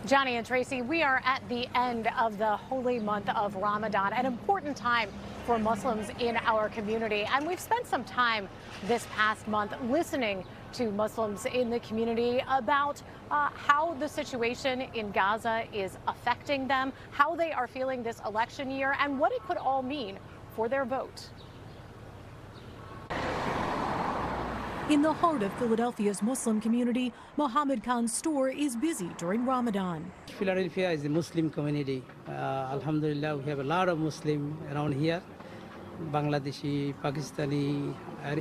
Johnny and Tracy, we are at the end of the holy month of Ramadan, an important time for Muslims in our community. And we've spent some time this past month listening to Muslims in the community about how the situation in Gaza is affecting them, how they are feeling this election year, and what it could all mean for their vote. In the heart of Philadelphia's Muslim community, Mohammed Khan's store is busy during Ramadan. Philadelphia is a Muslim community. Alhamdulillah, we have a lot of Muslims around here. Bangladeshi, Pakistani,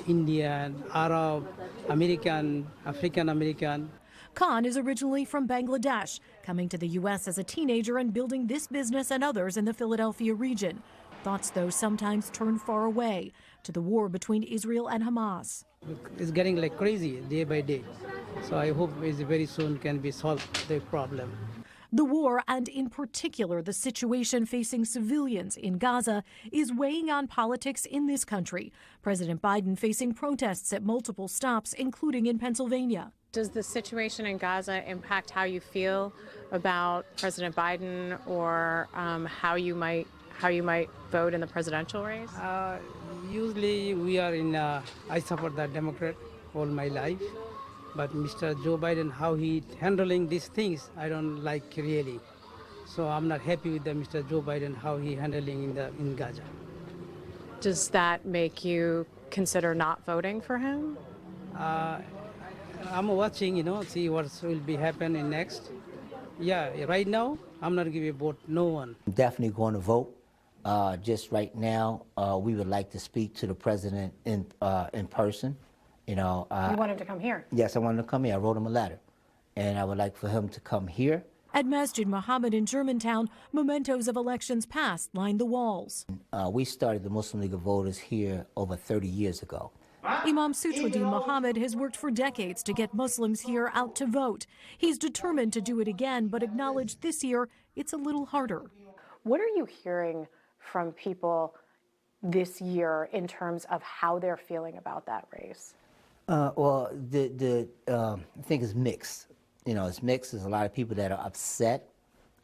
Indian, Arab, American, African American. Khan is originally from Bangladesh, coming to the U.S. as a teenager and building this business and others in the Philadelphia region. Thoughts, though, sometimes turn far away to the war between Israel and Hamas. It's getting like crazy day by day. So I hope it very soon can be solved, the problem. The war, and in particular the situation facing civilians in Gaza, is weighing on politics in this country. President Biden facing protests at multiple stops, including in Pennsylvania. Does the situation in Gaza impact how you feel about President Biden or how you might vote in the presidential race? Usually we are I support the Democrat all my life. But Mr. Joe Biden, how he handling these things, I don't like really. So I'm not happy with Mr. Joe Biden, how he handling in Gaza. Does that make you consider not voting for him? I'm watching, see what will be happening next. Yeah, right now, I'm not giving a vote, no one. I'm definitely going to vote. Just right now, we would like to speak to the president in person. You want him to come here? Yes, I want him to come here. I wrote him a letter, and I would like for him to come here. At Masjid Muhammad in Germantown, mementos of elections past line the walls. We started the Muslim League of Voters here over 30 years ago. Imam Sutroddin Muhammad has worked for decades to get Muslims here out to vote. He's determined to do it again, but acknowledged this year it's a little harder. What are you hearing from people this year in terms of how they're feeling about that race? Well, I think it's mixed. It's mixed. There's a lot of people that are upset.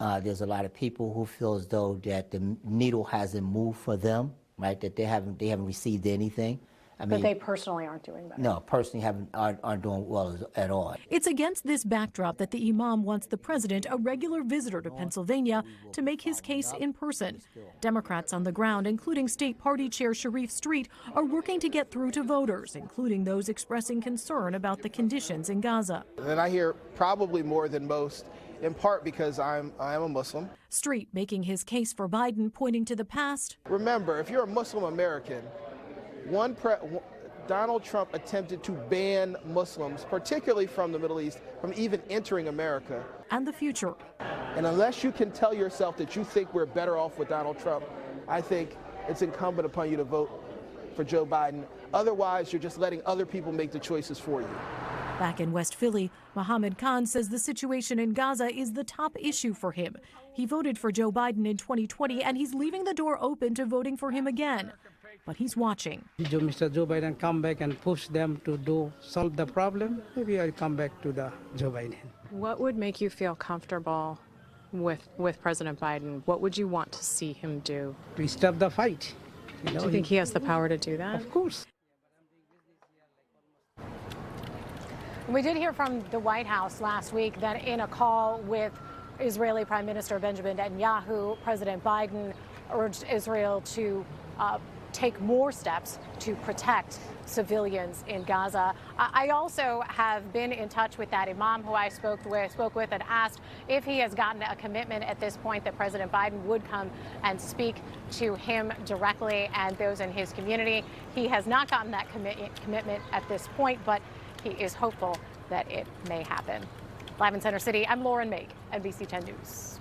There's a lot of people who feel as though that the needle hasn't moved for them, right? That they haven't received anything. But they personally aren't doing better. No, personally aren't doing well at all. It's against this backdrop that the imam wants the president, a regular visitor to Pennsylvania, to make his case in person. Democrats on the ground, including State Party Chair Sharif Street, are working to get through to voters, including those expressing concern about the conditions in Gaza. And I hear probably more than most, in part because I am a Muslim. Street making his case for Biden, pointing to the past. Remember, if you're a Muslim American, Donald Trump attempted to ban Muslims, particularly from the Middle East, from even entering America. And the future. And unless you can tell yourself that you think we're better off with Donald Trump, I think it's incumbent upon you to vote for Joe Biden. Otherwise, you're just letting other people make the choices for you. Back in West Philly, Mohammed Khan says the situation in Gaza is the top issue for him. He voted for Joe Biden in 2020, and he's leaving the door open to voting for him again. But he's watching. Mr. Joe Biden come back and push them to solve the problem, maybe I'll come back to the Joe Biden. What would make you feel comfortable with President Biden? What would you want to see him do? To stop the fight. Do you think he has the power to do that? Of course. We did hear from the White House last week that in a call with Israeli Prime Minister Benjamin Netanyahu, President Biden urged Israel to take more steps to protect civilians in Gaza. I also have been in touch with that imam who I spoke with and asked if he has gotten a commitment at this point that President Biden would come and speak to him directly and those in his community. He has not gotten that commitment at this point, but he is hopeful that it may happen. Live in Center City, I'm Lauren Mayk, NBC 10 News.